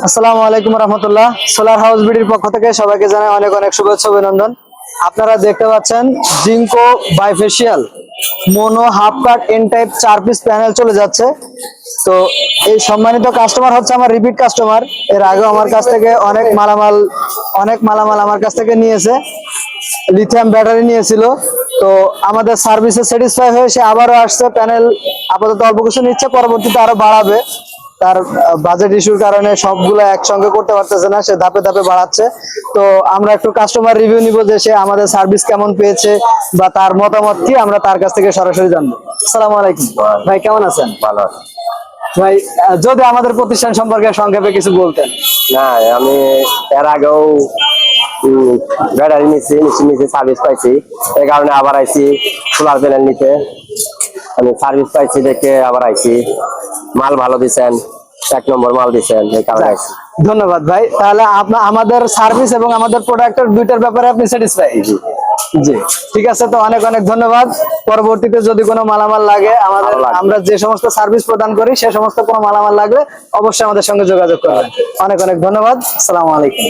আসসালামু আলাইকুম রহমতুল্লাহ। Solar house বিডির পক্ষ থেকে সবাইকে জানাই অনেক অনেক শুভেচ্ছা অভিনন্দন। আপনারা দেখতে পাচ্ছেন জিঙ্কো বাইফেশিয়াল মোনো হাফ কাট এন টাইপ 4 পিস প্যানেল চলে যাচ্ছে। তো এই সম্মানিত কাস্টমার হচ্ছে আমার রিপিট কাস্টমার। এর আগেও আমার কাছ থেকে অনেক মালামাল আমার কাছ থেকে নিয়েছে। লিথিয়াম ব্যাটারি নিয়েছিল। তো আমাদের সার্ভিসে স্যাটিসফাই হয়ে সে আবারও আসছে। প্যানেল আপাতত অল্প কিছু নিচ্ছে, পরবর্তীতে আরো বাড়াবে। তার বাজেট ইস্যুর কারণে সবগুলো একসঙ্গে করতে পারতেছে না, সে ধাপে ধাপে বাড়াচ্ছে। তো আমরা একটু কাস্টমার রিভিউ নিব যে সে আমাদের সার্ভিস কেমন পেয়েছে বা তার মতামত কি, আমরা তার কাছ থেকে সরাসরি জানবো। আসসালামু আলাইকুম ভাই, কেমন আছেন? ভালো আছে। ভাই, যদি আমাদের প্রতিষ্ঠান সম্পর্কে সংক্ষেপে কিছু বলতেন। না, আমি এর আগেও ব্যাটারি নিচে সার্ভিস পাইছি, এই কারণে আবার আইছি সোলার প্যানেল নিতে। আমি সার্ভিস পাইছি দেখে আবার আইছি। মাল ভালো দিচ্ছেন, 1 নম্বর মাল দিচ্ছেন, এই কারণে আইছি। ধন্যবাদ ভাই। তাহলে আমাদের সার্ভিস এবং আমাদের প্রোডাক্টের দুইটার ব্যাপারে আপনি স্যাটিসফাই? জি, ঠিক আছে। তো অনেক অনেক ধন্যবাদ। পরবর্তীতে যদি কোনো মালামাল লাগে, আমরা যে সমস্ত সার্ভিস প্রদান করি সে সমস্ত কোনো মালামাল লাগলে অবশ্যই আমাদের সঙ্গে যোগাযোগ করবেন। অনেক অনেক ধন্যবাদ। আসসালামু আলাইকুম।